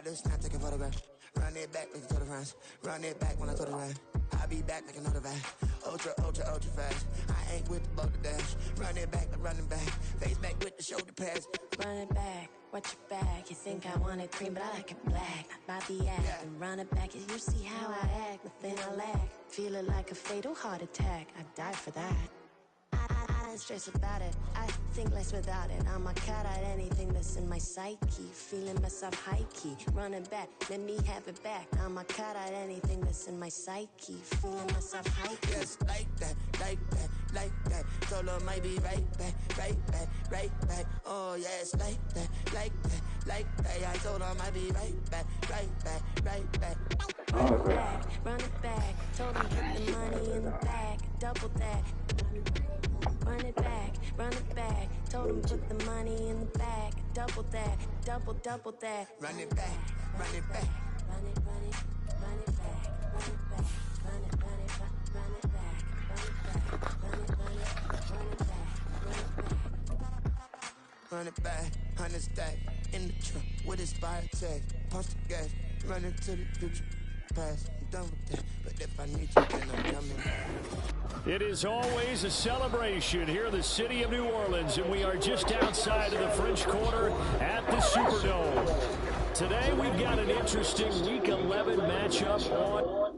this snap, take a photograph. Run it back, make it to the friends. Run it back when I throw the rhyme. I'll be back, make another back. Ultra, ultra, ultra fast. I ain't with the boulder dash. Run it back, running back. Face back with the shoulder pads. Run it back, watch your back. You think I want it cream, but I like it black. Not by the act. And run it back, you see how I act. Nothing I lack. Feel it like a fatal heart attack. I'd die for that. I don't stress about it. I think less without it. I'ma cut out anything that's in my psyche. Feeling myself high key. Running back, let me have it back. I'ma cut out anything that's in my psyche. Feeling myself high key. Yes, like that, like that, like that. Solo might be right back, right back, right back. Oh yes, like that, like that, like that. I told her I might be right back, right back, right back. Run it back, run it back. Told him put the money in the bag. Double that. Run it back, told him put the money in the bag. Double that, double that. Run it back, run it back. Run it back, run it back, run it back, run it back, run it back, run it back, run it back. Run it back, 100 stack in the truck with his fire tag. Punch the gas, run into the future. Past, I'm done with that, but if I need you, then I'm coming. It is always a celebration here in the city of New Orleans, and we are just outside of the French Quarter at the Superdome. Today we've got an interesting Week 11 matchup on.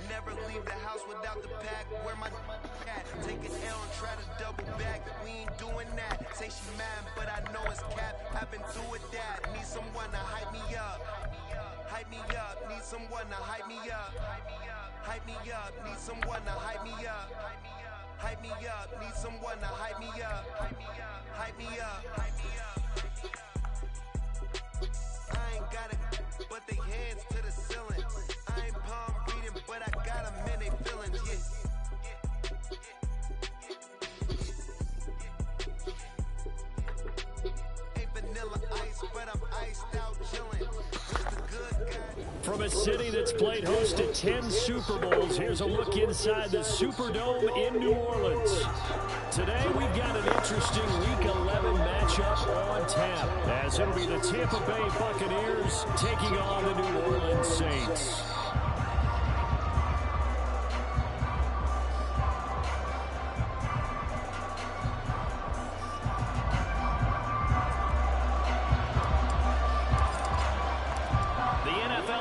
Never leave the house without the pack. Where my at? Take an L and try to double back. We ain't doing that. Say she mad, but I know it's cap. I've been through with that. Need someone to hype me up. Hype me up. Need someone to hype me up. Hype me up. Need someone to hype me up. Hype me up. Need someone to hype me up. Hype me up. I ain't got it, but they hands to the ceiling. I ain't palm reading, but I got them in they feelings, yeah. Ain't vanilla ice, but I'm iced out chilling. Who's the good guy? From a city that's played host to 10 Super Bowls, here's a look inside the Superdome in New Orleans. Today we've got an interesting Week 11 matchup on tap, as it'll be the Tampa Bay Buccaneers taking on the New Orleans Saints.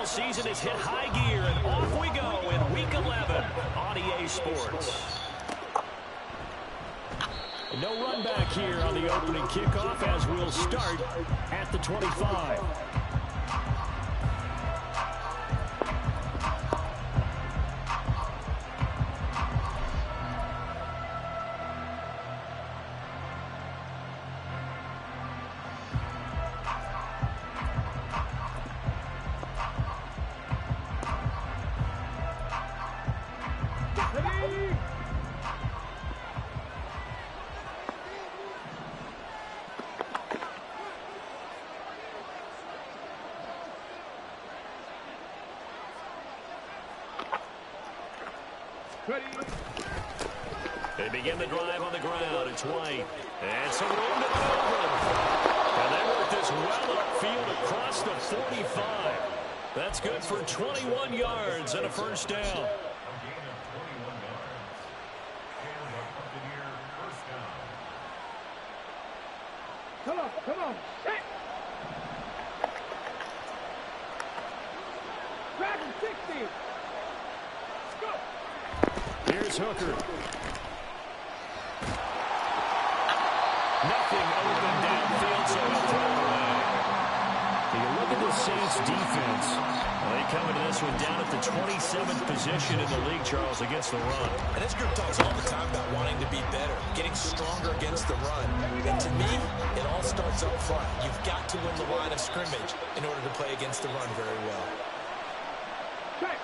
Season has hit high gear, and off we go in Week 11 on EA Sports. No run back here on the opening kickoff as we'll start at the 25. They begin the drive on the ground. It's White. And some room to maneuver. And they work this well upfield across the 45. That's good for 21 yards and a first down. Come on. Hey! Dragon 60. Let's go. Here's Hooker. Nothing open downfield, so he'll throw it away. You look at the Saints defense. They come into this one down at the 27th position in the league, Charles, against the run. And this group talks all the time about wanting to be better, getting stronger against the run. And to me, it all starts up front. You've got to win the line of scrimmage in order to play against the run very well. Check.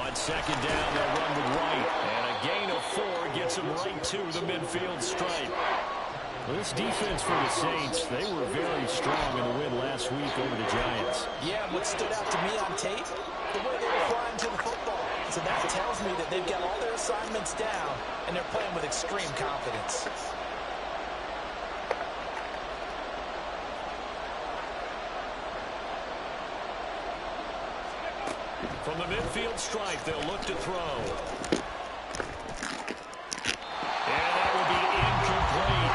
On second down, they'll run with White. And a gain of 4 gets him right to the midfield stripe. Well, this defense for the Saints, they were very strong in the win last week over the Giants. Yeah, what stood out to me on tape, the way they were flying to the football. So that tells me that they've got all their assignments down, and they're playing with extreme confidence. From the midfield stripe, they'll look to throw. And that will be incomplete.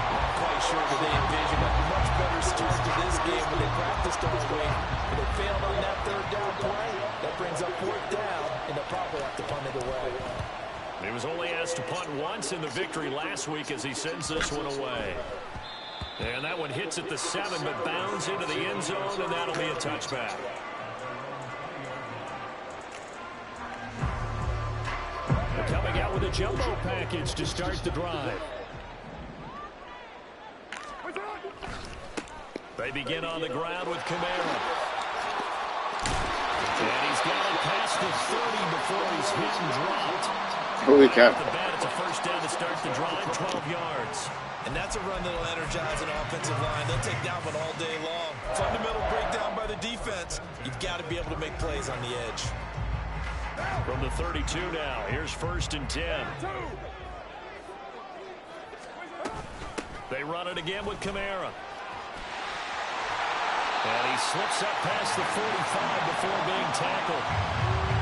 Not quite sure that they envisioned a much better start to this game when they practiced all week. But they failed on that third down play. That brings up fourth down, and they'll probably have to punt it away. He was only asked to punt once in the victory last week as he sends this one away. And that one hits at the 7, but bounds into the end zone, and that'll be a touchback. Coming out with a jumbo package to start the drive. They begin on the ground with Kamara. And he's got it past the 30 before he's hit and dropped. Holy cow. Off the bat, it's a first down to start the drive, 12 yards. And that's a run that'll energize an offensive line. They'll take that one all day long. Fundamental breakdown by the defense. You've got to be able to make plays on the edge. From the 32 now, here's 1st and 10. They run it again with Kamara. And he slips up past the 45 before being tackled.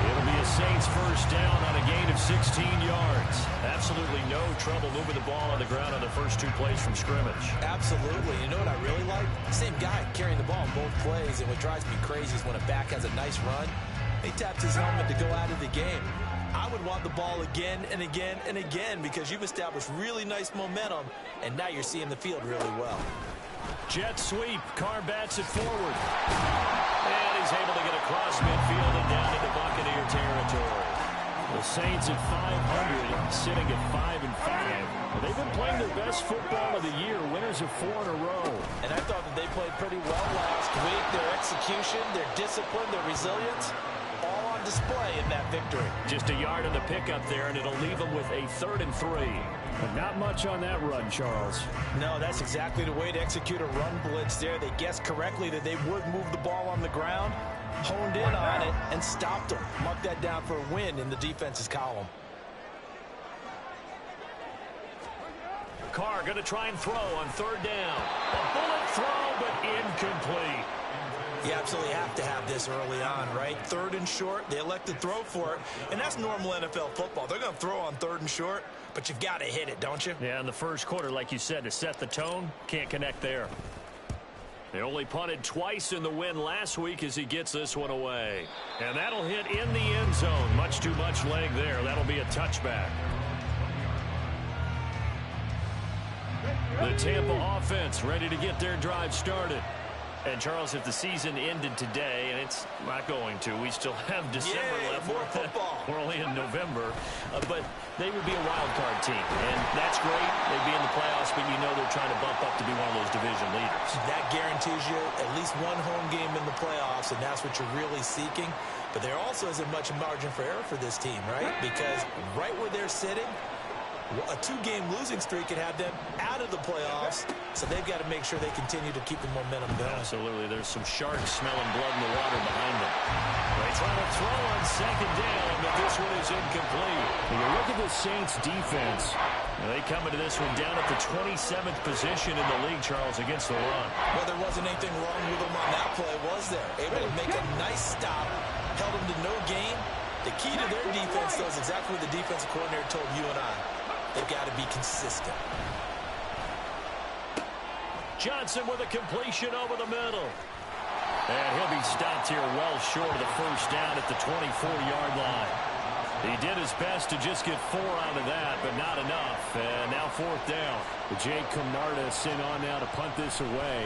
It'll be a Saints first down on a gain of 16 yards. Absolutely no trouble moving the ball on the ground on the first 2 plays from scrimmage. Absolutely. You know what I really like? Same guy carrying the ball in both plays, and what drives me crazy is when a back has a nice run, he taps his helmet to go out of the game. I would want the ball again and again and again because you've established really nice momentum, and now you're seeing the field really well. Jet sweep. Carr bats it forward. And he's able to get across midfield and down into Buccaneer territory. The Saints at 500, sitting at 5-5. They've been playing their best football of the year, winners of 4 in a row. And I thought that they played pretty well last week. Their execution, their discipline, their resilience, all on display in that victory. Just a yard in the pickup there, and it'll leave them with a 3rd and 3. But not much on that run, Charles. No, that's exactly the way to execute a run blitz there. They guessed correctly that they would move the ball on the ground, honed in on it, and stopped them. Mark that down for a win in the defense's column. Carr going to try and throw on 3rd down. A bullet throw, but incomplete. You absolutely have to have this early on, right? 3rd and short, they elect to throw for it, and that's normal NFL football. They're going to throw on 3rd and short, but you've got to hit it, don't you? Yeah, in the first quarter, like you said, to set the tone, can't connect there. They only punted twice in the win last week as he gets this one away. And that'll hit in the end zone. Much too much leg there. That'll be a touchback. The Tampa offense ready to get their drive started. And, Charles, if the season ended today, and it's not going to, we still have December left. More football. We're only in November. But they would be a wild card team. And that's great. They'd be in the playoffs, but you know they're trying to bump up to be one of those division leaders. That guarantees you at least one home game in the playoffs, and that's what you're really seeking. But there also isn't much margin for error for this team, right? Because right where they're sitting, a 2-game losing streak could have them out of the playoffs, so they've got to make sure they continue to keep the momentum going. Absolutely. There's some sharks smelling blood in the water behind them. They try to throw on 2nd down, but this one is incomplete. When you look at the Saints' defense, they come into this one down at the 27th position in the league, Charles, against the run. Well, there wasn't anything wrong with them on that play, was there? Able to make a nice stop, held them to no gain. The key to their defense, though, is exactly what the defensive coordinator told you and I. They've got to be consistent. Johnson with a completion over the middle. And he'll be stopped here well short of the first down at the 24-yard line. He did his best to just get 4 out of that, but not enough. And now 4th down. Jake Camarda sent on now to punt this away.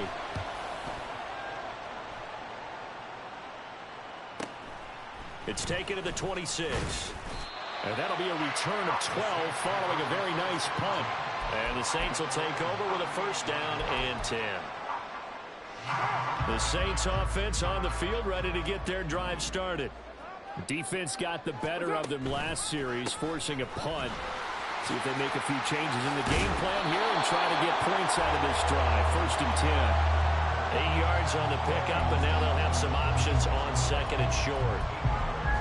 It's taken to the 26. And that'll be a return of 12 following a very nice punt. And the Saints will take over with a first down and 10. The Saints offense on the field ready to get their drive started. Defense got the better of them last series, forcing a punt. See if they make a few changes in the game plan here and try to get points out of this drive. 1st and 10. 8 yards on the pickup, and now they'll have some options on 2nd and short.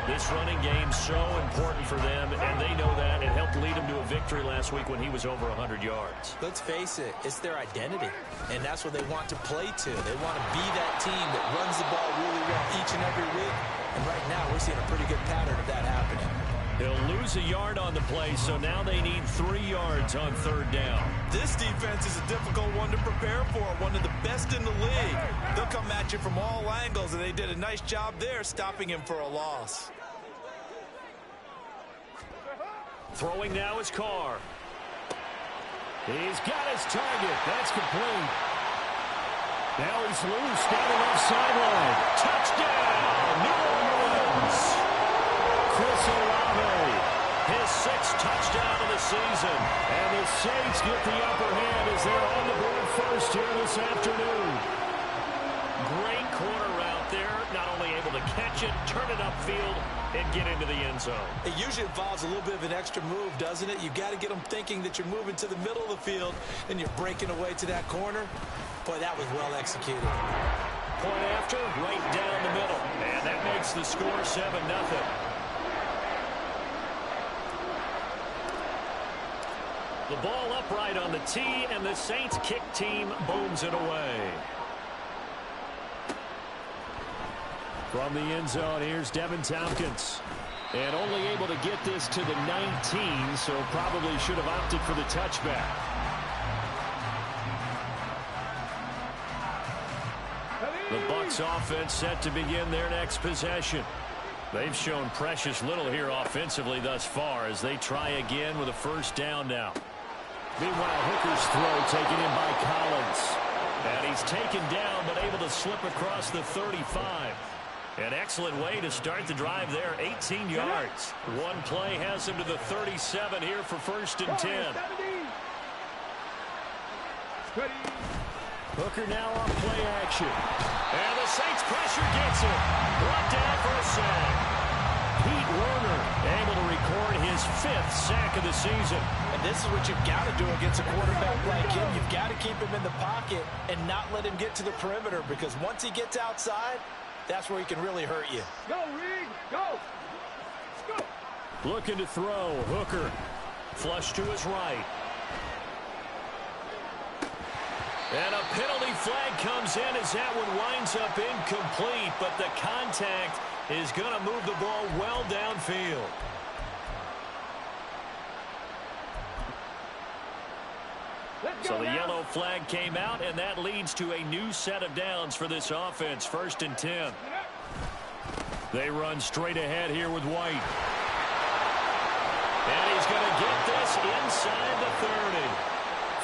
This running game so important for them, and they know that. It helped lead them to a victory last week when he was over 100 yards. Let's face it, it's their identity, and that's what they want to play to. They want to be that team that runs the ball really well each and every week, and right now we're seeing a pretty good pattern of that happening. They'll lose a yard on the play, so now they need 3 yards on 3rd down. This defense is a difficult one to prepare for, one of the best in the league. They'll come at you from all angles, and they did a nice job there stopping him for a loss. Throwing now is Carr. He's got his target. That's complete. Now he's loose down the left sideline. Touchdown, New Orleans. Chris Olave, his 6th touchdown of the season. And the Saints get the upper hand as they're on the board first here this afternoon. Great corner route there. Not only able to catch it, turn it upfield, and get into the end zone. It usually involves a little bit of an extra move, doesn't it? You've got to get them thinking that you're moving to the middle of the field and you're breaking away to that corner. Boy, that was well executed. Point after, right down the middle. And that makes the score 7-0. The ball upright on the tee, and the Saints kick team booms it away. From the end zone, here's Devin Tompkins. And only able to get this to the 19, so probably should have opted for the touchback. The Bucs offense set to begin their next possession. They've shown precious little here offensively thus far as they try again with a 1st down now. Meanwhile, Hooker's throw taken in by Collins. And he's taken down but able to slip across the 35. An excellent way to start the drive there, 18 yards. One play has him to the 37 here for 1st and 10. Hooker now on play action. And the Saints pressure gets him. Brought down for a sack. Pete Werner able to record his 5th sack of the season. And this is what you've got to do against a quarterback like him. You've got to keep him in the pocket and not let him get to the perimeter, because once he gets outside, that's where he can really hurt you. Go, Reed, go. Go. Looking to throw. Hooker. Flush to his right. And a penalty flag comes in as that one winds up incomplete, but the contact is going to move the ball well downfield. So the yellow flag came out, and that leads to a new set of downs for this offense. 1st and 10. They run straight ahead here with White. And he's going to get this inside the 30.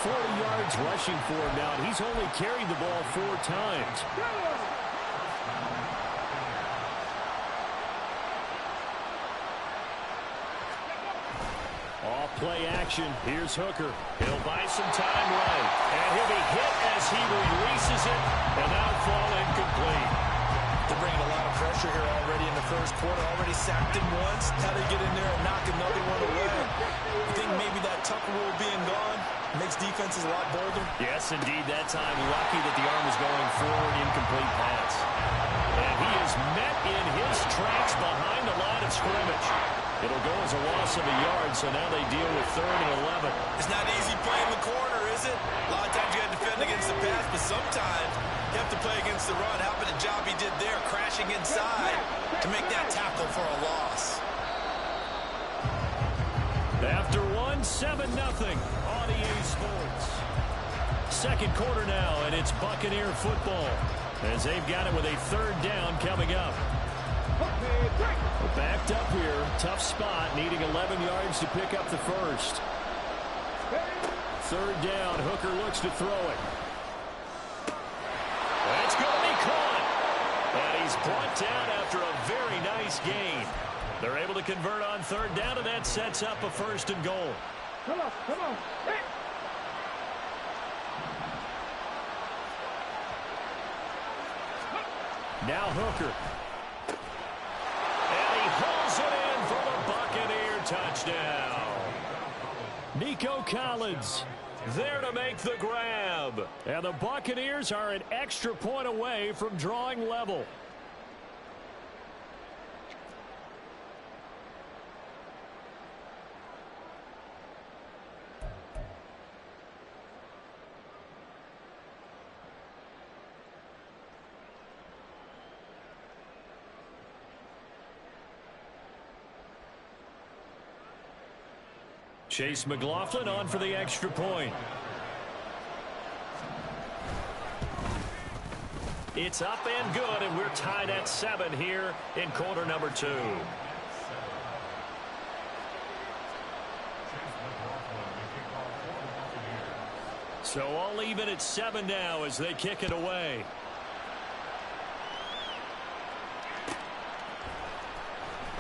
40 yards rushing for him now, and he's only carried the ball 4 times. Off play action. Here's Hooker. He'll buy some time right. And he'll be hit as he releases it, and that'll fall incomplete. They're bringing a lot of pressure here already in the 1st quarter. Already sacked him once. How they get in there and knock another one away. I think maybe that Tucker rule being gone makes defenses a lot bolder. Yes, indeed. That time, lucky that the arm was going forward. Incomplete pass. And he is met in his tracks behind the line of scrimmage. It'll go as a loss of a yard, so now they deal with 3rd and 11. It's not easy playing the corner, is it? A lot of times you got to defend against the pass, but sometimes you have to play against the run. How about the job he did there, crashing inside to make that tackle for a loss? After 7-0 on EA Sports. 2nd quarter now, and it's Buccaneer football as they've got it with a 3rd down coming up. Backed up here, tough spot, needing 11 yards to pick up the 1st. 3rd down, Hooker looks to throw it. That's going to be caught. And he's brought down after a very nice gain. They're able to convert on 3rd down, and that sets up a 1st and goal. Come on, come on. Hey. Now Hooker. And he hauls it in for the Buccaneer touchdown. Nico Collins there to make the grab. And the Buccaneers are an extra point away from drawing level. Chase McLaughlin on for the extra point. It's up and good, and we're tied at 7 here in quarter number 2. So all even at 7 now as they kick it away.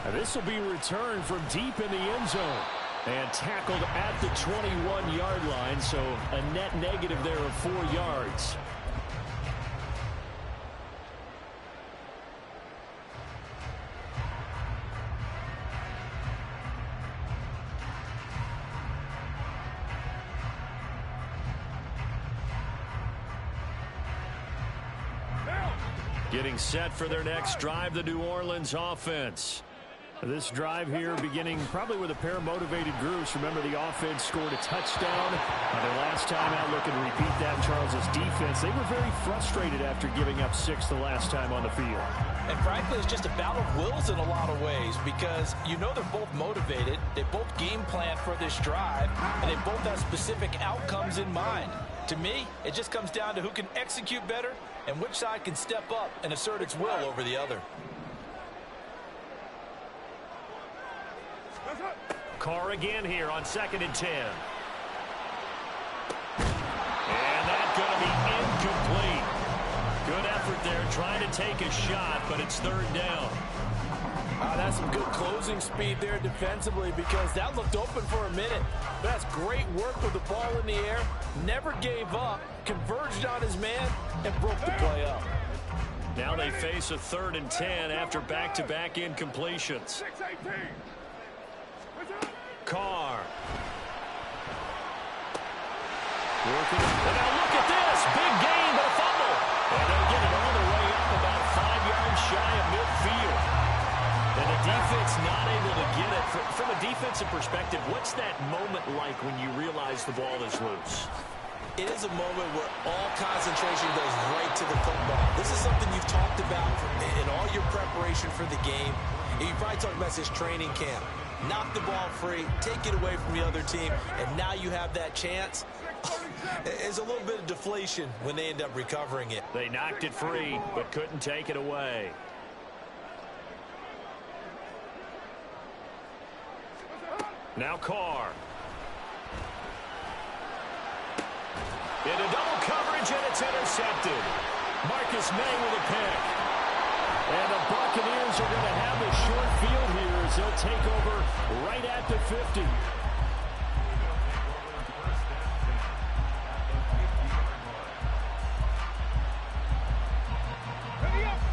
And this will be returned from deep in the end zone. And tackled at the 21-yard line, so a net negative there of 4 yards. Getting set for their next drive, the New Orleans offense. This drive here beginning probably with a pair of motivated groups. Remember, the offense scored a touchdown. Their last time out, looking to repeat that. Charles's defense, they were very frustrated after giving up 6 the last time on the field. And frankly, it's just a battle of wills in a lot of ways because you know they're both motivated. They both game plan for this drive, and they both have specific outcomes in mind. To me, it just comes down to who can execute better and which side can step up and assert its will over the other. Carr again here on 2nd and 10. And that's going to be incomplete. Good effort there trying to take a shot, but it's 3rd down. That's some good closing speed there defensively because that looked open for a minute. That's great work with the ball in the air. Never gave up, converged on his man, and broke the play up. Now they face a 3rd and 10 after back-to-back incompletions. Carr. Working. And now look at this. Big gain, but a fumble. And they'll get it all the way up about 5 yards shy of midfield. And the defense not able to get it. From a defensive perspective, what's that moment like when you realize the ball is loose? It is a moment where all concentration goes right to the football. This is something you've talked about in all your preparation for the game. You probably talked about this training camp. Knock the ball free, take it away from the other team, and now you have that chance. There's a little bit of deflation when they end up recovering it. They knocked it free, but couldn't take it away. Now Carr. Into double coverage, and it's intercepted. Marcus May with a pick. And the Buccaneers are going to have a short field here as they'll take over right at the 50.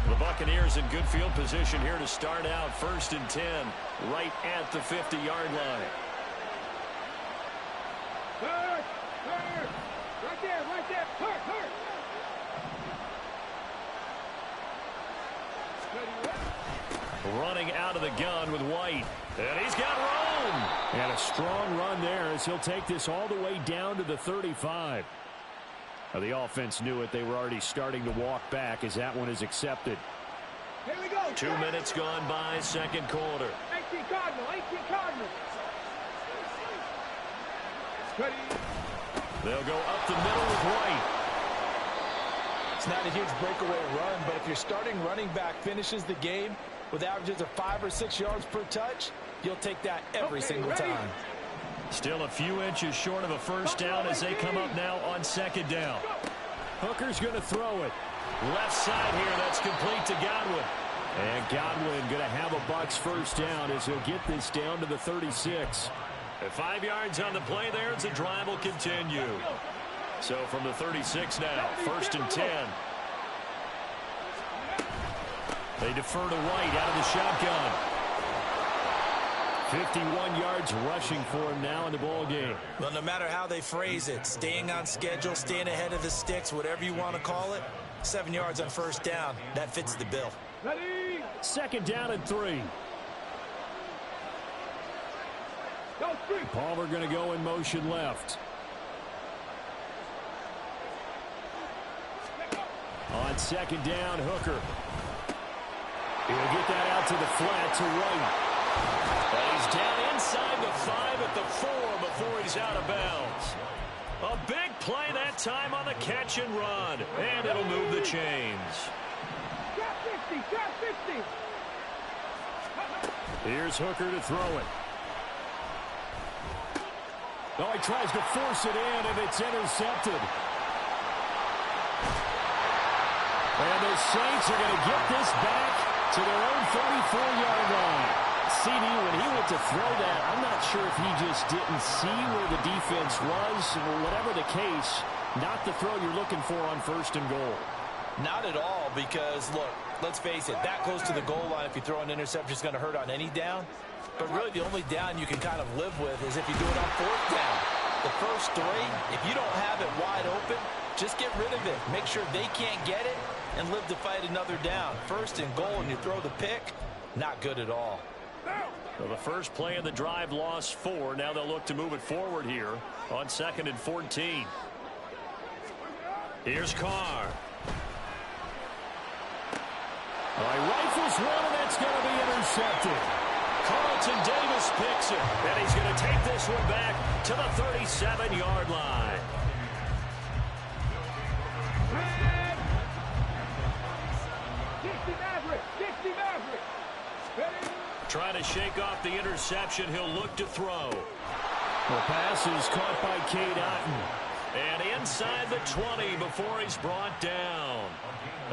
The Buccaneers in good field position here to start out 1st and 10 right at the 50-yard line. Hurt! Right there, hurt! Running out of the gun with White. And he's got room. And a strong run there as he'll take this all the way down to the 35. Now, the offense knew it. They were already starting to walk back as that one is accepted. Here we go. 2 minutes gone by, 2nd quarter. 18 Cardinal. They'll go up the middle with White. It's not a huge breakaway run, but if your starting running back finishes the game with averages of 5 or 6 yards per touch, you'll take that every single time. Still a few inches short of a first down as they come up now on 2nd down. Hooker's going to throw it. Left side here, that's complete to Godwin. And Godwin going to have a Bucs first down as he'll get this down to the 36. At 5 yards on the play there, the drive will continue. So from the 36 now, 1st and 10. They defer to White out of the shotgun. 51 yards rushing for him now in the ball game. Well, no matter how they phrase it, staying on schedule, staying ahead of the sticks, whatever you want to call it, 7 yards on first down, that fits the bill. Ready? Second down and 3. Go three. Palmer going to go in motion left. On second down, Hooker. He'll get that out to the flat to White. And he's down inside the 5 at the 4 before he's out of bounds. A big play that time on the catch and run. And it'll move the chains. Got 50. Got 50. Here's Hooker to throw it. Oh, he tries to force it in, and it's intercepted. And the Saints are going to get this back to their own 34-yard line. CD, when he went to throw that, I'm not sure if he just didn't see where the defense was, or whatever the case, not the throw you're looking for on first and goal. Not at all, because, look, let's face it, that close to the goal line, if you throw an interception, it's going to hurt on any down. But really, the only down you can kind of live with is if you do it on fourth down. The first 3, if you don't have it wide open, just get rid of it. Make sure they can't get it and live to fight another down. First and goal, and you throw the pick, not good at all. Well, the first play of the drive lost 4. Now they'll look to move it forward here on second and 14. Here's Carr. All right, rifles one, and that's going to be intercepted. Carlton Davis picks it, and he's going to take this one back to the 37-yard line. Trying to shake off the interception. He'll look to throw. The pass is caught by Cade Otton. And inside the 20 before he's brought down.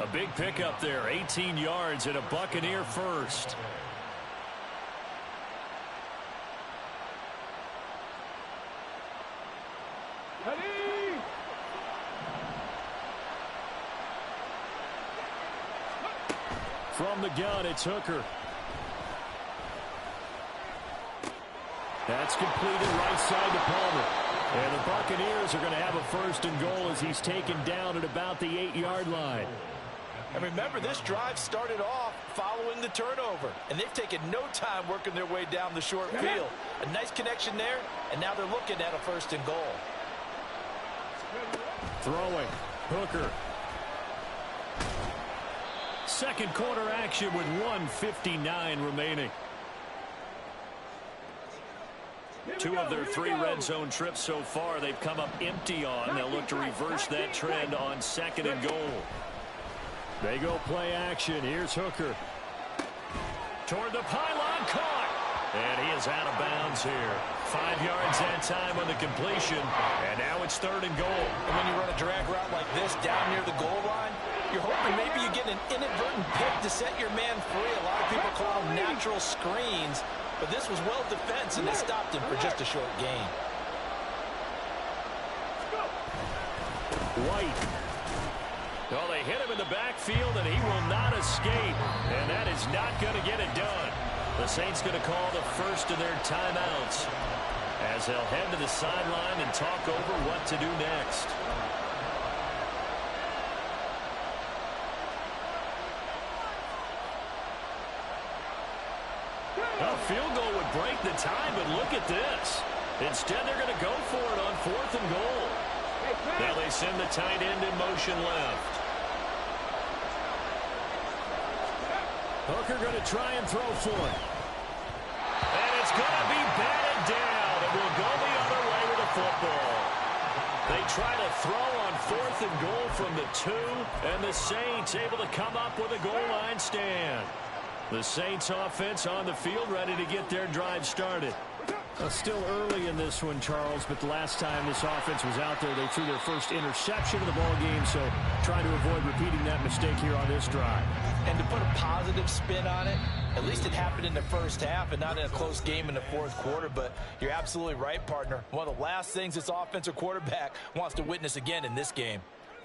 A big pickup there, 18 yards and a Buccaneer first. Ready? From the gun, it's Hooker. That's completed right side to Palmer. And the Buccaneers are going to have a first and goal as he's taken down at about the 8-yard line. And remember, this drive started off following the turnover. And they've taken no time working their way down the short field. A nice connection there, and now they're looking at a first and goal. Throwing. Hooker. Second quarter action with 1:59 remaining. 2 of their 3 red zone trips so far they've come up empty on. They'll look to reverse that trend on second and goal. They go play action. Here's Hooker. Toward the pylon, caught. And he is out of bounds here. 5 yards that time on the completion. And now it's third and goal. And when you run a drag route like this down near the goal line, you're hoping maybe you get an inadvertent pick to set your man free. A lot of people call them natural screens. But this was well defense, and they stopped him for just a short gain. White. Well, they hit him in the backfield, and he will not escape. And that is not going to get it done. The Saints going to call the first of their timeouts as they'll head to the sideline and talk over what to do next. A field goal would break the tie, but look at this. Instead, they're going to go for it on fourth and goal. Now they send the tight end in motion left. Hooker going to try and throw for it. And it's going to be batted down. It will go the other way with the football. They try to throw on fourth and goal from the 2, and the Saints able to come up with a goal line stand. The Saints offense on the field ready to get their drive started. Still early in this one, Charles, but the last time this offense was out there, they threw their first interception of the ball game, so trying to avoid repeating that mistake here on this drive. And to put a positive spin on it, at least it happened in the first half and not in a close game in the fourth quarter, but you're absolutely right, partner. One of the last things this offensive quarterback wants to witness again in this game.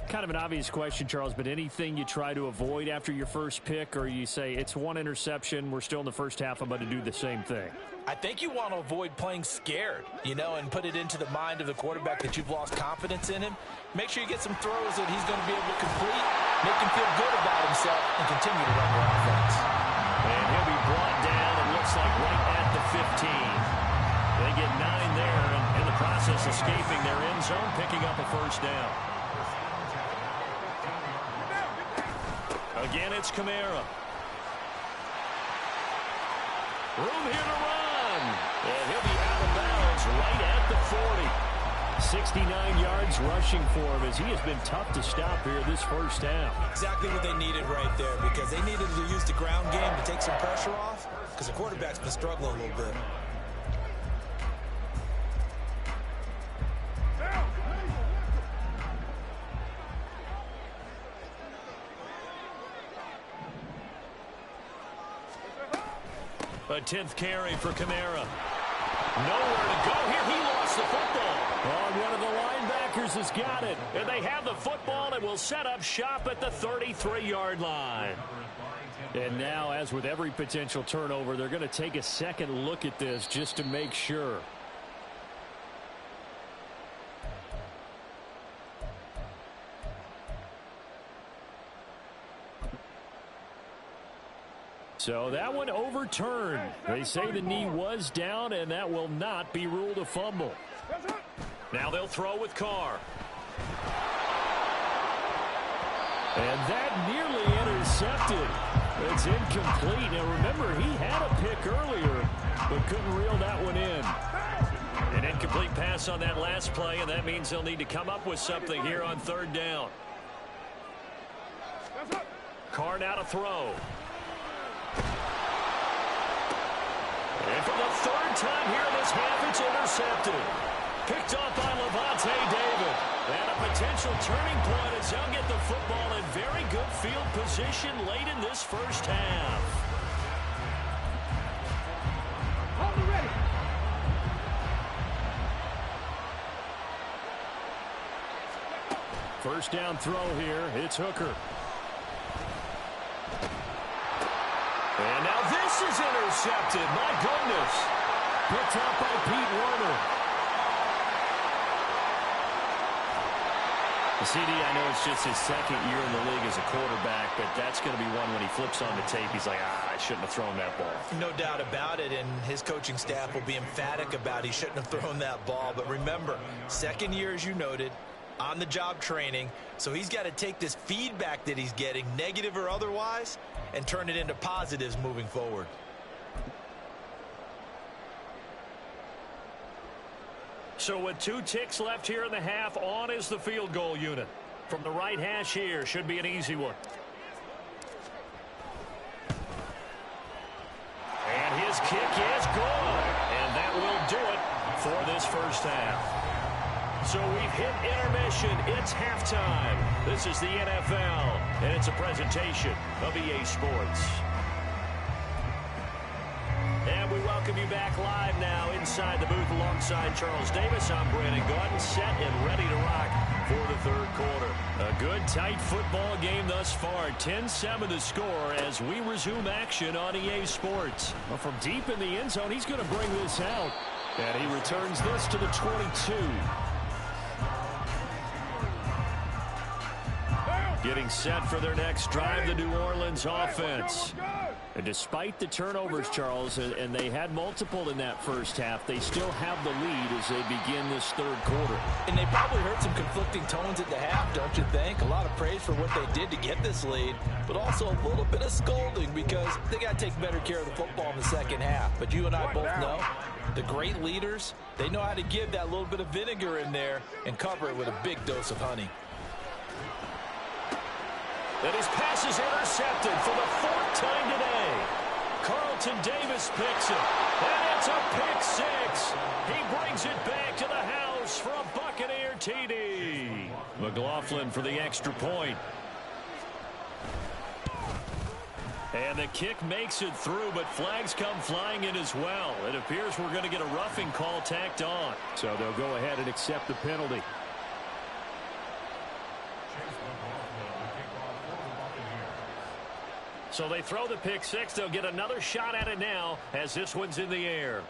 Kind of an obvious question, Charles, but anything you try to avoid after your first pick, or you say it's one interception, we're still in the first half, I'm going to do the same thing? I think you want to avoid playing scared, and put it into the mind of the quarterback that you've lost confidence in him. Make sure you get some throws that he's going to be able to complete, make him feel good about himself, and continue to run your offense. And he'll be brought down, it looks like right at the 15. They get 9 there, and in the process escaping their end zone, picking up a first down. Again, it's Kamara. Room here to run. And he'll be out of bounds right at the 40. 69 yards rushing for him as he has been tough to stop here this first half. Exactly what they needed right there, because they needed to use the ground game to take some pressure off, because the quarterback's been struggling a little bit. A 10th carry for Kamara. Nowhere to go here. He lost the football. Oh, one of the linebackers has got it. And they have the football and will set up shop at the 33-yard line. And now, as with every potential turnover, they're going to take a second look at this just to make sure. So that one overturned. They say the knee was down, and that will not be ruled a fumble. Now they'll throw with Carr. And that nearly intercepted. It's incomplete. Now remember, he had a pick earlier, but couldn't reel that one in. An incomplete pass on that last play, and that means they'll need to come up with something here on third down. Carr now to throw. And for the third time here in this half, it's intercepted. Picked off by Levante David. And a potential turning point as they'll get the football in very good field position late in this first half. Hold it ready. First down throw here. It's Hooker. And now this is intercepted. My goodness. Picked up by Pete Werner. CD, I know it's just his second year in the league as a quarterback, but that's going to be one when he flips on the tape, he's like, I shouldn't have thrown that ball. No doubt about it, and his coaching staff will be emphatic about he shouldn't have thrown that ball. But remember, second year, as you noted, on-the-job training, so he's got to take this feedback that he's getting, negative or otherwise, and turn it into positives moving forward. So with 2 ticks left here in the half, on is the field goal unit. From the right hash here, should be an easy one. And his kick is good. And that will do it for this first half. So we've hit intermission. It's halftime. This is the NFL, and it's a presentation of EA Sports. And we welcome you back live now inside the booth alongside Charles Davis. I'm Brandon Gaudin, set and ready to rock for the third quarter. A good, tight football game thus far. 10-7 the score as we resume action on EA Sports. Well, from deep in the end zone, he's going to bring this out. And he returns this to the 22. Getting set for their next drive, the New Orleans offense. And despite the turnovers, Charles, and they had multiple in that first half, they still have the lead as they begin this third quarter. And they probably heard some conflicting tones at the half, don't you think? A lot of praise for what they did to get this lead, but also a little bit of scolding because they got to take better care of the football in the second half. But you and I both know the great leaders, they know how to give that little bit of vinegar in there and cover it with a big dose of honey. And his pass is intercepted for the 4th time today. Carlton Davis picks it. And it's a pick six. He brings it back to the house for a Buccaneer TD. McLaughlin for the extra point. And the kick makes it through, but flags come flying in as well. It appears we're going to get a roughing call tacked on. So they'll go ahead and accept the penalty. So they throw the pick six. They'll get another shot at it now as this one's in the air.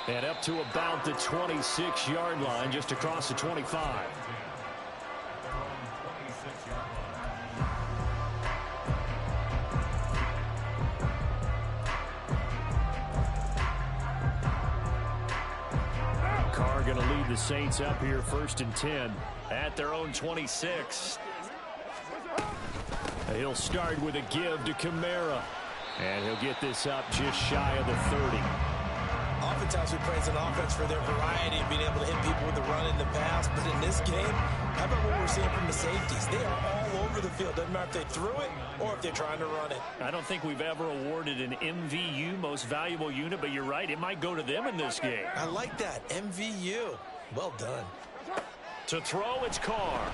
And up to about the 26-yard line, just across the 25. Carr going to lead the Saints up here, 1st and 10 at their own 26. He'll start with a give to Kamara, and he'll get this up just shy of the 30. Oftentimes we praise an offense for their variety of being able to hit people with the run in the pass, but in this game, how about what we're seeing from the safeties? They are all over the field. Doesn't matter if they threw it or if they're trying to run it. I don't think we've ever awarded an MVU, most valuable unit, but you're right, it might go to them in this game. I like that, MVU. Well done. To throw, it's Carr.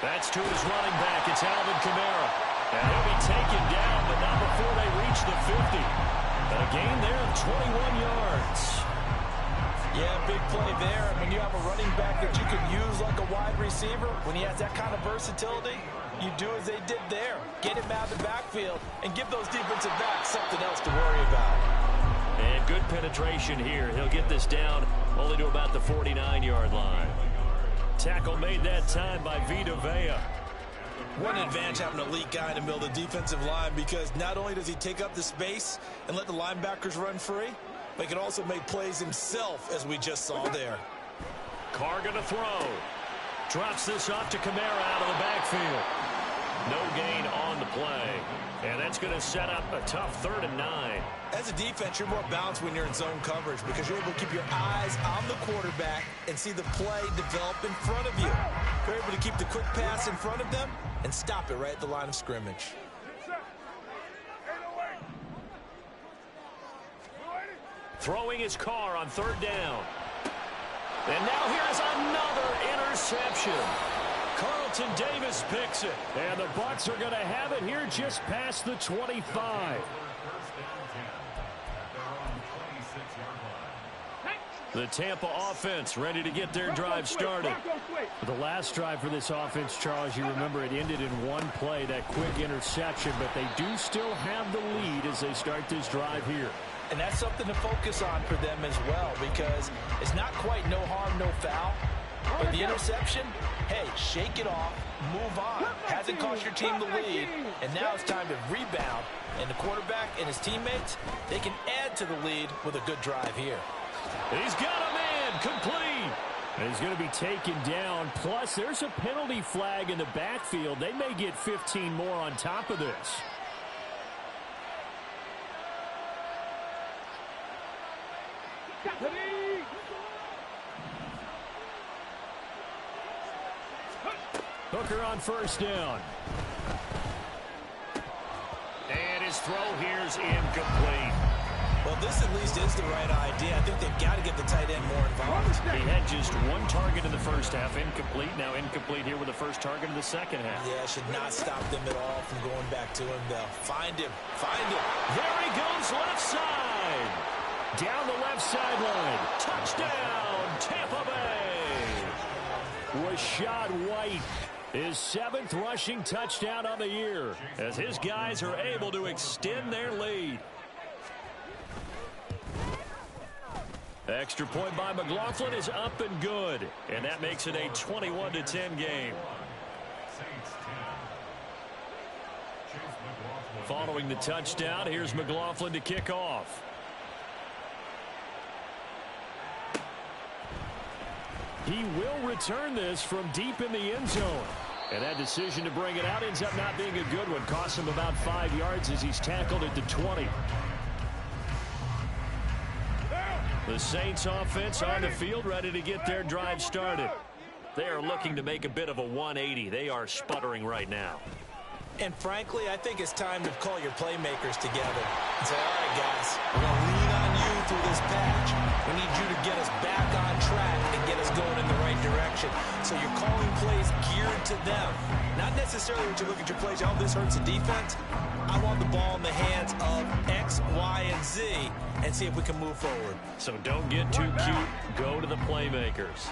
That's to his running back. It's Alvin Kamara. And he'll be taken down, but not before they reach the 50. A gain there of 21 yards. Yeah, big play there. And when you have a running back that you can use like a wide receiver, when he has that kind of versatility, you do as they did there. Get him out of the backfield and give those defensive backs something else to worry about. And good penetration here. He'll get this down only to about the 49-yard line. Tackle made that time by Vita Vea. What an advantage having an elite guy in the middle of the defensive line, because not only does he take up the space and let the linebackers run free, but he can also make plays himself, as we just saw there. Carr going to throw. Drops this off to Kamara out of the backfield. No gain on the play. And that's going to set up a tough 3rd and 9. As a defense, you're more balanced when you're in zone coverage because you're able to keep your eyes on the quarterback and see the play develop in front of you. You're able to keep the quick pass in front of them and stop it right at the line of scrimmage. Throwing his Carr on 3rd down. And now here's another interception. Carlton Davis picks it. And the Bucs are going to have it here just past the 25. The Tampa offense ready to get their drive started. The last drive for this offense, Charles, you remember it ended in one play, that quick interception, but they do still have the lead as they start this drive here. And that's something to focus on for them as well, because it's not quite no harm, no foul. But the interception, hey, shake it off, move on. Hasn't cost your team the lead, and now it's time to rebound. And the quarterback and his teammates, they can add to the lead with a good drive here. He's got a man complete. And he's going to be taken down. Plus, there's a penalty flag in the backfield. They may get 15 more on top of this. Hooker on 1st down. And his throw here's incomplete. Well, this at least is the right idea. I think they've got to get the tight end more involved. He had just one target in the first half, incomplete. Now incomplete here with the first target in the second half. Yeah, should not stop them at all from going back to him, though. Find him. Find him. There he goes, left side. Down the left sideline. Touchdown, Tampa Bay. Rashad White, his 7th rushing touchdown of the year, as his guys are able to extend their lead. Extra point by McLaughlin is up and good, and that makes it a 21-10 game. Following the touchdown, here's McLaughlin to kick off. He will return this from deep in the end zone. And that decision to bring it out ends up not being a good one. Costs him about 5 yards as he's tackled at the 20. The Saints offense on the field ready to get their drive started. They are looking to make a bit of a 180. They are sputtering right now. And frankly, I think it's time to call your playmakers together and say, all right, guys, we're going to lean on you through this patch. We need you to get us back on track and get us going in the right direction. So you're calling plays geared to them. Not necessarily when you look at your plays, oh, this hurts the defense. I want the ball in the hands of X, Y, and Z and see if we can move forward. So don't get too cute. Go to the playmakers.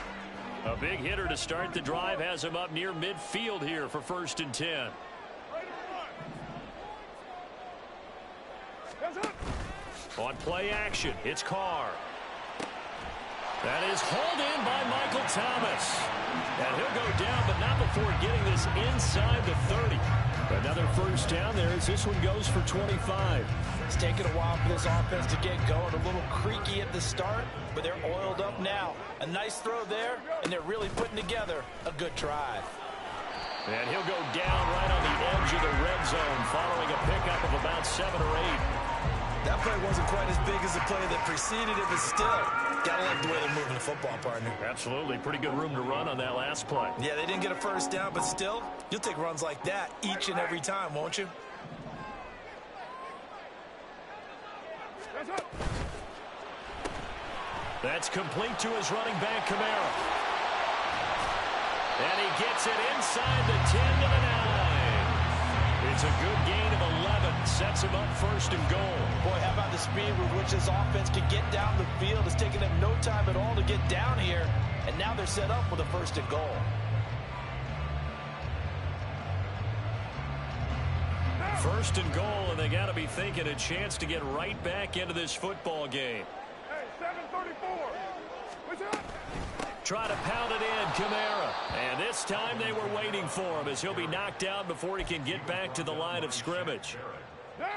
A big hitter to start the drive has him up near midfield here for 1st and 10. On play action, it's Carr. That is hauled in by Michael Thomas. And he'll go down, but not before getting this inside the 30. Another 1st down there as this one goes for 25. It's taken a while for this offense to get going. A little creaky at the start, but they're oiled up now. A nice throw there, and they're really putting together a good drive. And he'll go down right on the edge of the red zone following a pickup of about 7 or 8. That play wasn't quite as big as the play that preceded it, but still, gotta like the way they're moving the football, partner. Absolutely. Pretty good room to run on that last play. Yeah, they didn't get a 1st down, but still, you'll take runs like that each and every time, won't you? That's complete to his running back, Kamara. And he gets it inside the 10 to the 9. It's a good gain of 11. Sets him up 1st and goal. Boy, how about the speed with which this offense can get down the field? It's taken them no time at all to get down here. And now they're set up with a 1st and goal. 1st and goal, and they got to be thinking a chance to get right back into this football game. Hey, 7:34. What's up? Try to pound it in, Kamara. And this time they were waiting for him as he'll be knocked down before he can get back to the line of scrimmage.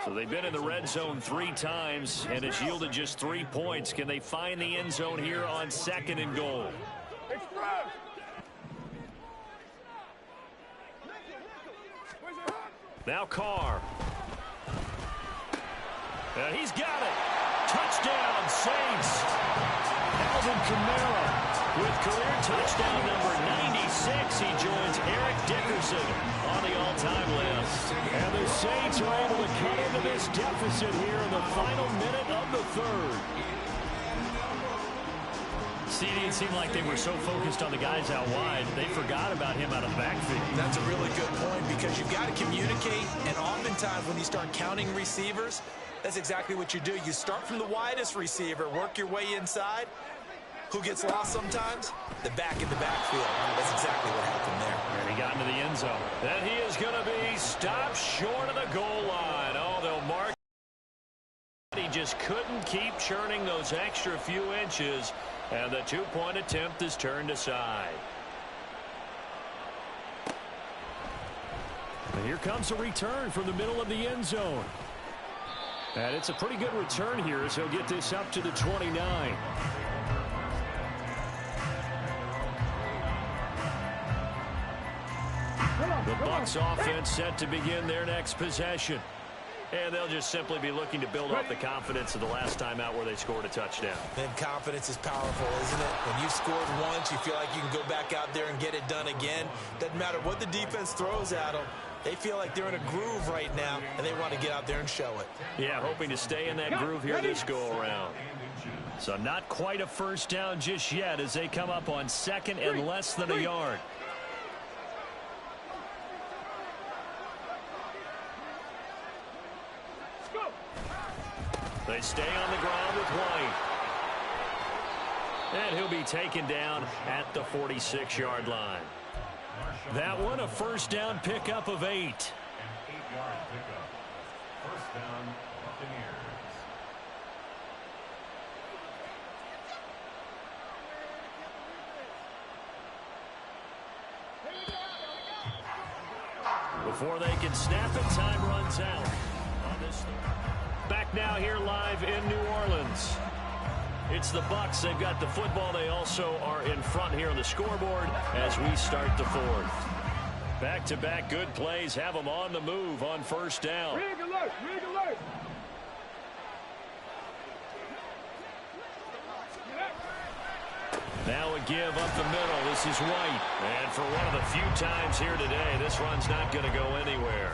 So they've been in the red zone 3 times, and it's yielded just 3 points. Can they find the end zone here on 2nd and goal? Express. Now Carr. And he's got it. Touchdown, Saints. Alvin Kamara with career touchdown number 96. He joins Eric Dickerson on the all-time list. And the Saints are able to cut into this deficit here in the final minute of the 3rd. It seemed like they were so focused on the guys out wide, they forgot about him out of the backfield. That's a really good point because you've got to communicate, and oftentimes when you start counting receivers, that's exactly what you do. You start from the widest receiver, work your way inside. Who gets lost sometimes? The back in the backfield. That's exactly what happened there. And he got into the end zone. Then he is going to be stopped short of the goal line. Oh, they'll mark. He just couldn't keep churning those extra few inches, and the 2-point attempt is turned aside. And here comes a return from the middle of the end zone. And it's a pretty good return here as he'll get this up to the 29. The Bucs offense set to begin their next possession. And they'll just simply be looking to build off the confidence of the last time out where they scored a touchdown. And confidence is powerful, isn't it? When you've scored once, you feel like you can go back out there and get it done again. Doesn't matter what the defense throws at them. They feel like they're in a groove right now, and they want to get out there and show it. Yeah, hoping to stay in that groove here this go-around. So not quite a 1st down just yet as they come up on 2nd and less than a yard. They stay on the ground with White. And he'll be taken down at the 46-yard line. That one a 1st down pickup of 8. 8-yard pickup. 1st down, Buccaneers. Before they can snap it, time runs out. Back now here live in New Orleans. It's the Bucs. They've got the football. They also are in front here on the scoreboard as we start the 4th. Back-to-back good plays have them on the move on 1st down. Rig alert, rig alert. Now a give up the middle. This is White. And for one of the few times here today, this run's not going to go anywhere.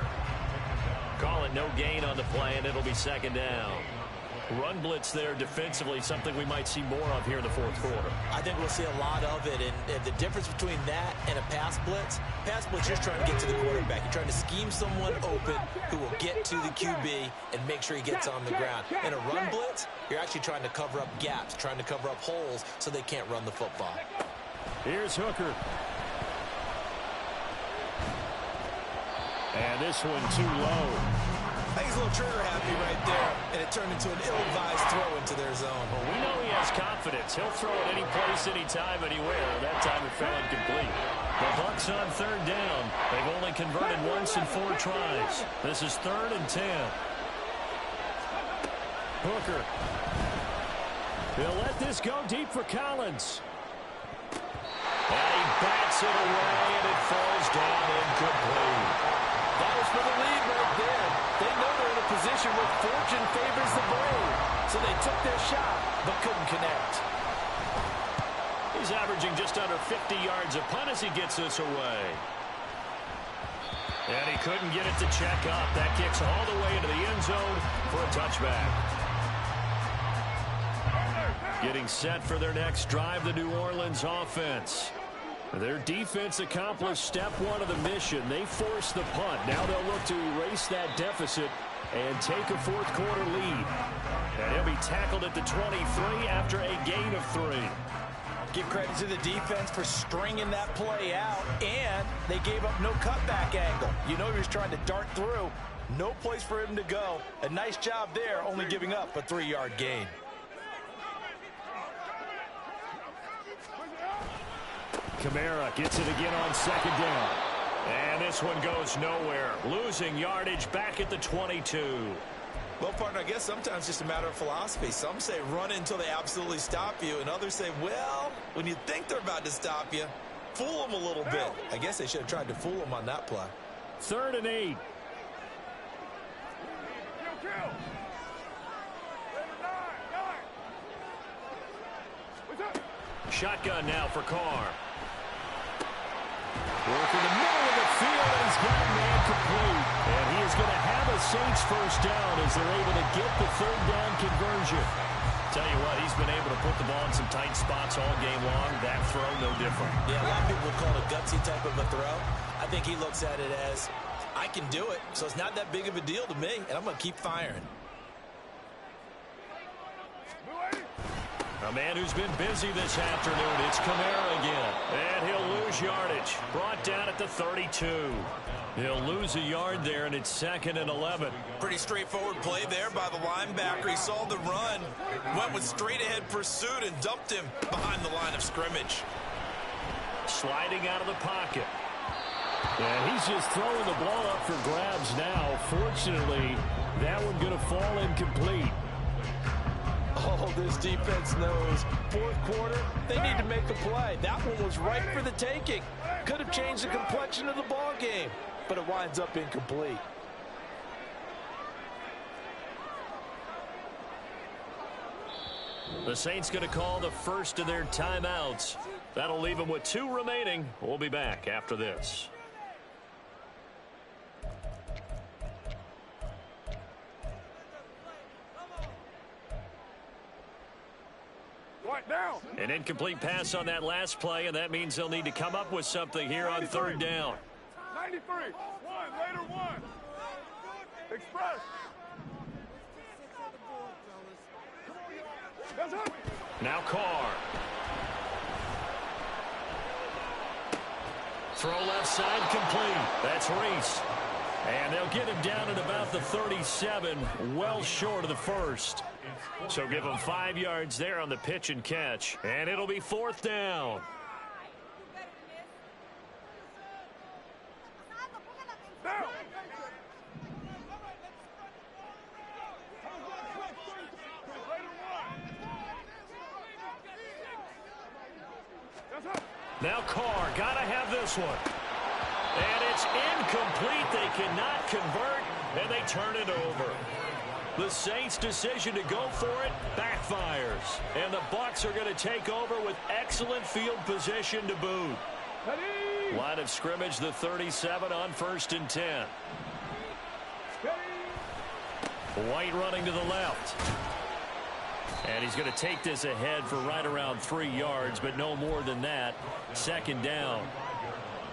Call it no gain on the play, and it'll be 2nd down. Run blitz there defensively, something we might see more of here in the 4th quarter. I think we'll see a lot of it, and the difference between that and a pass blitz you're just trying to get to the quarterback. You're trying to scheme someone open who will get to the QB and make sure he gets on the ground. In a run blitz, you're actually trying to cover up gaps, trying to cover up holes so they can't run the football. Here's Hooker. And this one too low. I think he's a little trigger happy right there, and it turned into an ill-advised throw into their zone. Well, we know he has confidence. He'll throw it any place, anytime, anywhere. That time it fell incomplete. The Bucs on third down. They've only converted once in 4 tries. This is 3rd and 10. Hooker. He'll let this go deep for Collins. And he bats it away, and it falls down incomplete. That was for the lead right there. They know they're in a position where fortune favors the brave. So they took their shot, but couldn't connect. He's averaging just under 50 yards a punt as he gets this away. And he couldn't get it to check up. That kicks all the way into the end zone for a touchback. Getting set for their next drive, the New Orleans offense. Their defense accomplished step 1 of the mission. They forced the punt. Now they'll look to erase that deficit and take a 4th quarter lead. And he'll be tackled at the 23 after a gain of 3. Give credit to the defense for stringing that play out, and they gave up no cutback angle. You know he was trying to dart through. No place for him to go. A nice job there, only giving up a 3-yard gain. Kamara gets it again on 2nd down. And this one goes nowhere. Losing yardage back at the 22. Well, partner, I guess sometimes it's just a matter of philosophy. Some say run until they absolutely stop you, and others say, well, when you think they're about to stop you, fool them a little bit. I guess they should have tried to fool them on that play. 3rd and 8. Shotgun now for Carr. Work in the middle of the field, and he's got man complete. And he is going to have a Saints first down as they're able to get the 3rd down conversion. Tell you what, he's been able to put the ball in some tight spots all game long. That throw, no different. Yeah, a lot of people would call it a gutsy type of a throw. I think he looks at it as, I can do it, so it's not that big of a deal to me, and I'm going to keep firing. A man who's been busy this afternoon. It's Kamara again. And he'll lose yardage. Brought down at the 32. He'll lose a yard there, and it's 2nd and 11. Pretty straightforward play there by the linebacker. He saw the run, went with straight-ahead pursuit, and dumped him behind the line of scrimmage. Sliding out of the pocket. And he's just throwing the ball up for grabs now. Fortunately, that one going to fall incomplete. Oh, this defense knows. 4th quarter, they need to make a play. That one was right for the taking. Could have changed the complexion of the ball game, but it winds up incomplete. The Saints going to call the first of their timeouts. That'll leave them with 2 remaining. We'll be back after this. Down. An incomplete pass on that last play, and that means they'll need to come up with something here on 3rd down. 93. Later one. Express. Now Carr. Throw left side complete. That's Reese. And they'll get him down at about the 37, well short of the 1st. So give him 5 yards there on the pitch and catch. And it'll be 4th down. Now Carr, gotta have this one. And it's incomplete. They cannot convert, and they turn it over. The Saints' decision to go for it backfires. And the Bucs are going to take over with excellent field position to boot. Line of scrimmage, the 37 on 1st and 10. White running to the left. And he's going to take this ahead for right around 3 yards, but no more than that. 2nd down.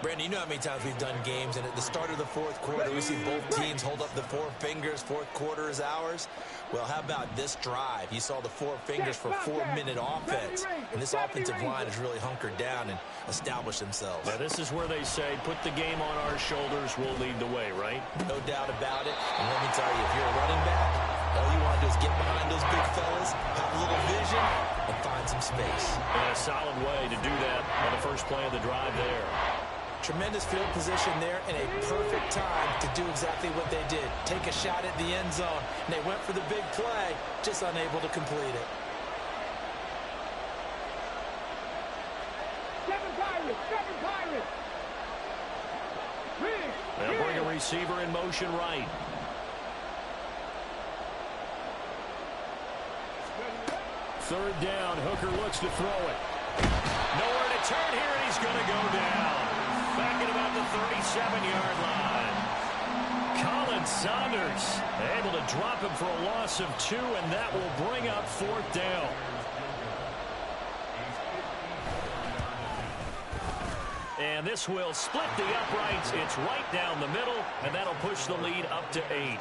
Brandon, you know how many times we've done games, and at the start of the fourth quarter, we see both teams hold up the four fingers. Fourth quarter is ours. Well, how about this drive? You saw the four fingers for 4-minute offense, and this offensive line has really hunkered down and established themselves. Now, this is where they say, put the game on our shoulders, we'll lead the way, right? No doubt about it. And let me tell you, if you're a running back, all you want to do is get behind those big fellas, have a little vision, and find some space. And a solid way to do that on the first play of the drive there. Tremendous field position there and a perfect time to do exactly what they did. Take a shot at the end zone. And they went for the big play, just unable to complete it. Seven Pirates. They'll bring a receiver in motion right. Third down, Hooker looks to throw it. Nowhere to turn here, and he's going to go down. Back at about the 37-yard line. Colin Saunders able to drop him for a loss of 2, and that will bring up fourth down. And this will split the uprights. It's right down the middle, and that'll push the lead up to 8.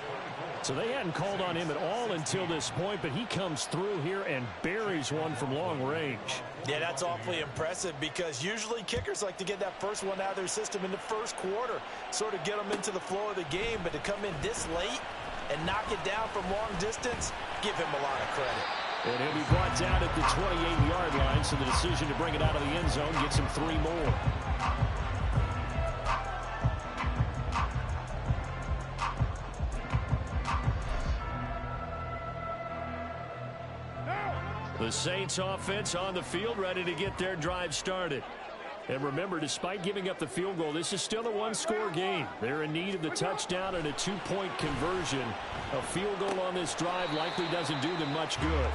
So they hadn't called on him at all until this point, but he comes through here and buries one from long range. Yeah, that's awfully impressive because usually kickers like to get that first one out of their system in the first quarter, sort of get them into the flow of the game, but to come in this late and knock it down from long distance, give him a lot of credit. And he'll be brought down at the 28-yard line, so the decision to bring it out of the end zone gets him 3 more. The Saints offense on the field, ready to get their drive started. And remember, despite giving up the field goal, this is still a one-score game. They're in need of the touchdown and a 2-point conversion. A field goal on this drive likely doesn't do them much good.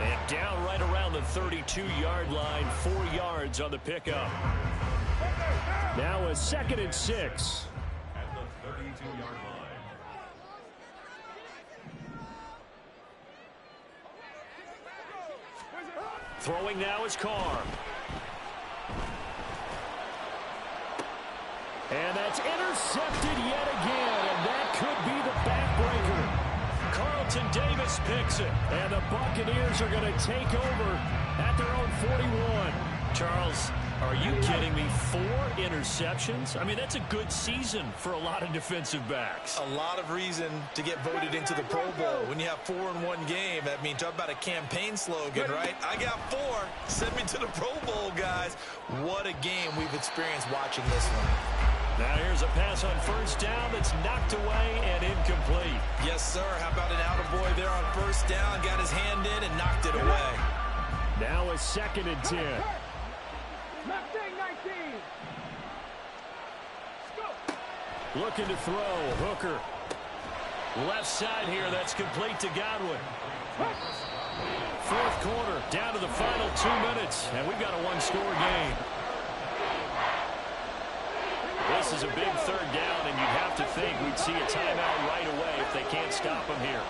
And down right around the 32-yard line, 4 yards on the pickup. Now a 2nd and 6. At the 32-yard line. Throwing now is Carr. And that's intercepted yet again, and that could be the backbreaker. Carlton Davis picks it, and the Buccaneers are going to take over at their own 41. Charles, are you kidding me? 4 interceptions? I mean, that's a good season for a lot of defensive backs. A lot of reason to get voted into the Pro Bowl. When you have 4 in one game, that means talk about a campaign slogan, right? I got 4. Send me to the Pro Bowl, guys. What a game we've experienced watching this one. Now here's a pass on first down that's knocked away and incomplete. Yes, sir. How about an attaboy there on first down? Got his hand in and knocked it away. Now a 2nd and 10. Looking to throw. Hooker. Left side here. That's complete to Godwin. Fourth quarter. Down to the final 2 minutes. And we've got a one-score game. This is a big third down, and you'd have to think we'd see a timeout right away if they can't stop him here.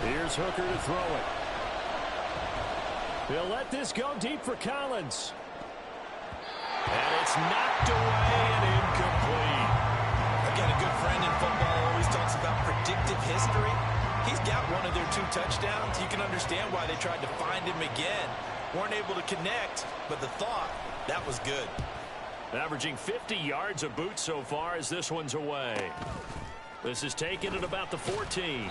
Here's Hooker to throw it. He'll let this go deep for Collins. And it's knocked away and incomplete. Again, a good friend in football always talks about predictive history. He's got one of their 2 touchdowns. You can understand why they tried to find him again. Weren't able to connect, but the thought, that was good. Averaging 50 yards a boot so far as this one's away. This is taken at about the 14.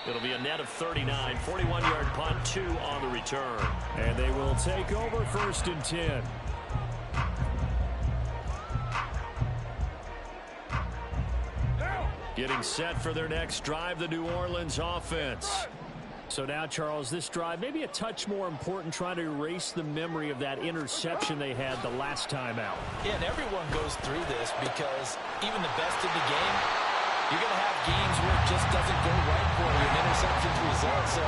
It'll be a net of 39. 41-yard punt, 2 on the return. And they will take over 1st and 10. Getting set for their next drive, the New Orleans offense. So now, Charles, this drive maybe a touch more important, trying to erase the memory of that interception they had the last time out. Yeah, and everyone goes through this because even the best in the game, you're going to have games where it just doesn't go right for you, and interceptions result. So,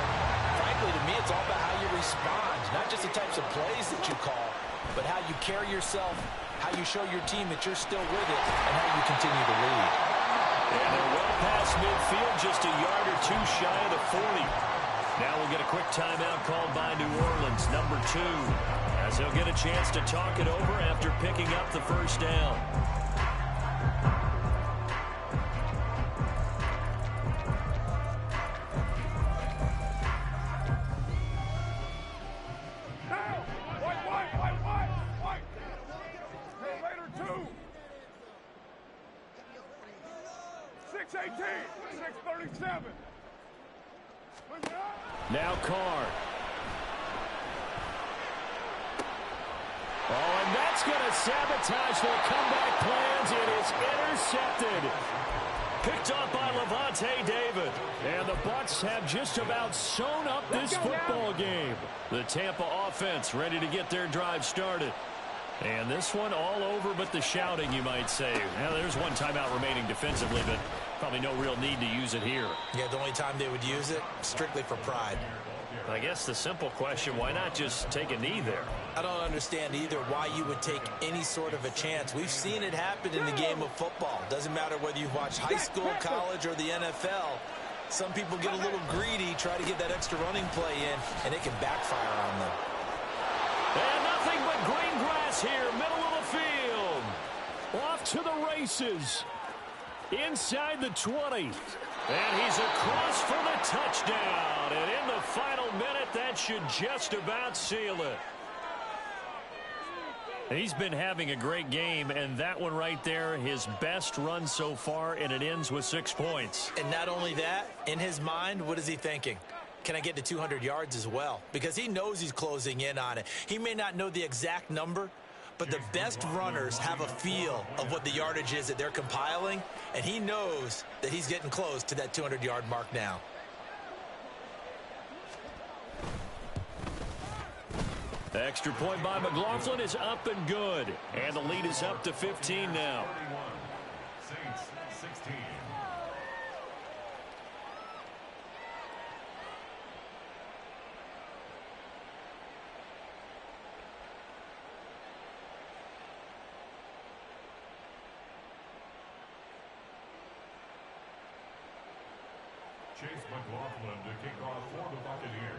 frankly, to me, it's all about how you respond, not just the types of plays that you call, but how you carry yourself, how you show your team that you're still with it, and how you continue to lead. And they're well past midfield, just a yard or two shy of the 40. Now we'll get a quick timeout called by New Orleans, number 2, as they'll get a chance to talk it over after picking up the first down. Now Carr. Oh, and that's going to sabotage their comeback plans. It is intercepted. Picked off by Levante David. And the Bucs have just about sewn up this football game. The Tampa offense ready to get their drive started. And this one all over but the shouting, you might say. Now, there's one timeout remaining defensively, but probably no real need to use it here. Yeah, the only time they would use it, strictly for pride. I guess the simple question, why not just take a knee there? I don't understand either why you would take any sort of a chance. We've seen it happen in the game of football. Doesn't matter whether you watch high school, college, or the NFL. Some people get a little greedy, try to get that extra running play in, and it can backfire on them. And nothing but green grass here, middle of the field. Off to the races. Inside the 20. And he's across for the touchdown. And in the final minute, that should just about seal it. He's been having a great game, and that one right there, his best run so far, and it ends with 6 points. And not only that, in his mind, what is he thinking? Can I get to 200 yards as well? Because he knows he's closing in on it. He may not know the exact number, but the best runners have a feel of what the yardage is that they're compiling, and he knows that he's getting close to that 200-yard mark now. The extra point by McLaughlin is up and good. And the lead is up to 15 now. Saints 16. Chase McLaughlin to kick off for the Buccaneers.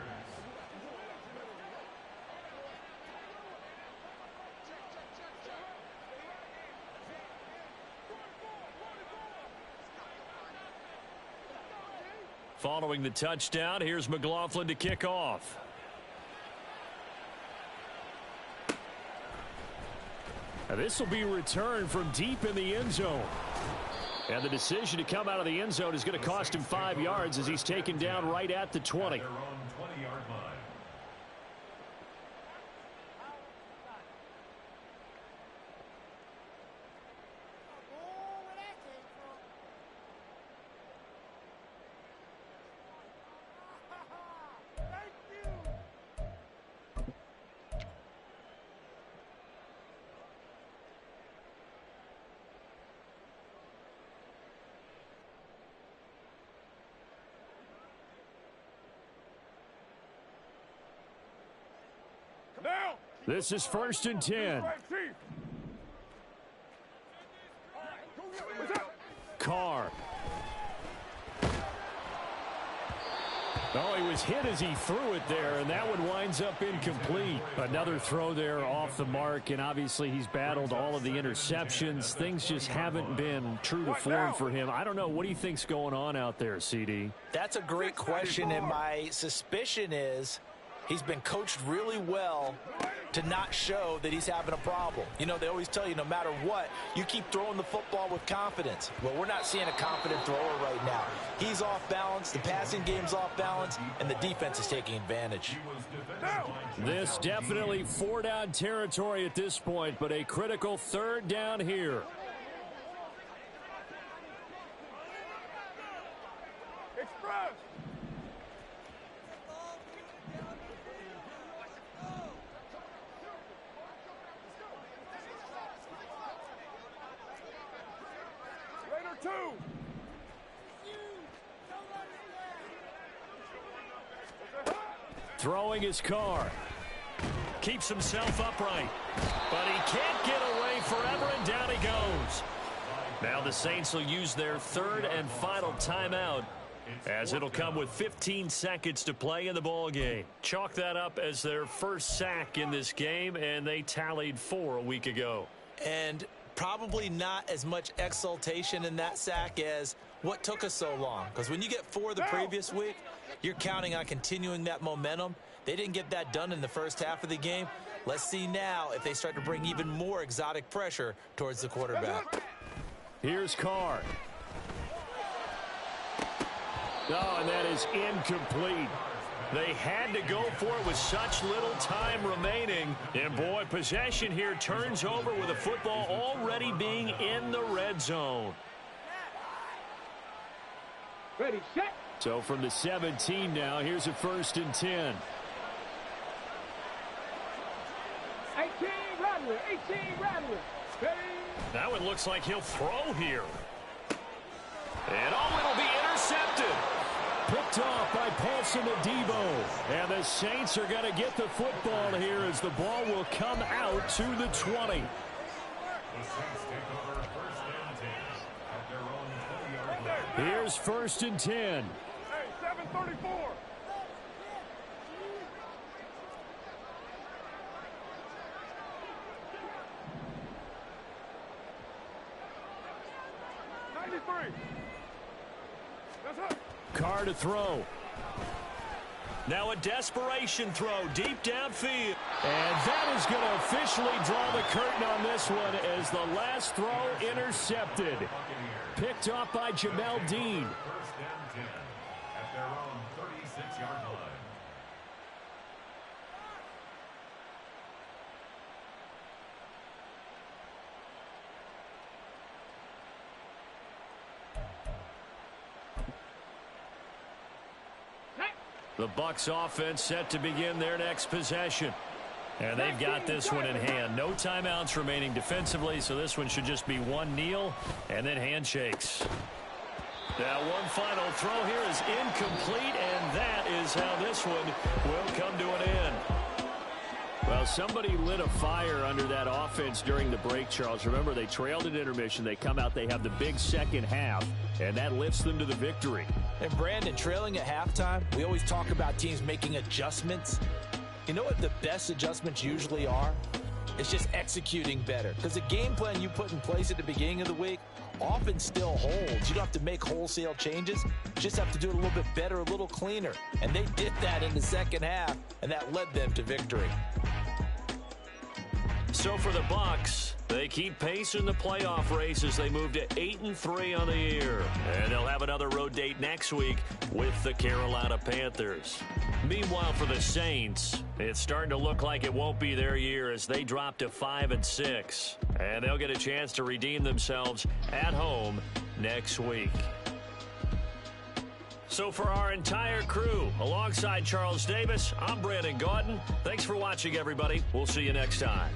Following the touchdown, here's McLaughlin to kick off. Now this will be returned from deep in the end zone. And the decision to come out of the end zone is going to cost him 5 yards as he's taken down right at the 20. Their own 20-yard line. This is 1st and 10. Carr. Oh, he was hit as he threw it there, and that one winds up incomplete. Another throw there off the mark, and obviously he's battled all of the interceptions. Things just haven't been true to form for him. I don't know. What do you think's going on out there, CD? That's a great question, and my suspicion is he's been coached really well to not show that he's having a problem. You know, they always tell you no matter what, you keep throwing the football with confidence. Well, we're not seeing a confident thrower right now. He's off balance, the passing game's off balance, and the defense is taking advantage. This definitely 4-down territory at this point, but a critical 3rd down here. Express! Throwing his car. Keeps himself upright. But he can't get away forever, and down he goes. Now the Saints will use their third and final timeout, as it'll come with 15 seconds to play in the ball game. Chalk that up as their first sack in this game, and they tallied 4 a week ago. And probably not as much exultation in that sack as what took us so long. Because when you get 4 the previous week, you're counting on continuing that momentum. They didn't get that done in the first half of the game. Let's see now if they start to bring even more exotic pressure towards the quarterback. Here's Carr. Oh, and that is incomplete. They had to go for it with such little time remaining. And, boy, possession here turns over with the football already being in the red zone. Ready, set. So from the 17 now, here's a 1st and 10. 18 Rattler, 18 Rattler. Ready. Now it looks like he'll throw here. And, oh, it'll be intercepted. Picked off by Paulson Adebo. And the Saints are going to get the football here as the ball will come out to the 20. The Saints take over 1st and 10 at their own 20-yard line. Here's 1st and 10. Hey, 734. Carr to throw. Now a desperation throw deep downfield. And that is going to officially draw the curtain on this one as the last throw intercepted. Picked off by Jamel Dean. 1st and 10 at their own 36-yard line. The Bucs offense set to begin their next possession. And they've got this one in hand. No timeouts remaining defensively, so this one should just be one kneel and then handshakes. Now one final throw here is incomplete, and that is how this one will come to an end. Well, somebody lit a fire under that offense during the break, Charles. Remember, they trailed at intermission. They come out, they have the big second half, and that lifts them to the victory. And Brandon, trailing at halftime, we always talk about teams making adjustments. You know what the best adjustments usually are? It's just executing better. Because the game plan you put in place at the beginning of the week often still holds. You don't have to make wholesale changes. You just have to do it a little bit better, a little cleaner. And they did that in the second half, and that led them to victory. So for the Bucs, they keep pace in the playoff race as they move to 8-3 on the year. And they'll have another road date next week with the Carolina Panthers. Meanwhile, for the Saints, it's starting to look like it won't be their year as they drop to 5-6. And they'll get a chance to redeem themselves at home next week. So for our entire crew, alongside Charles Davis, I'm Brandon Gaudin. Thanks for watching, everybody. We'll see you next time.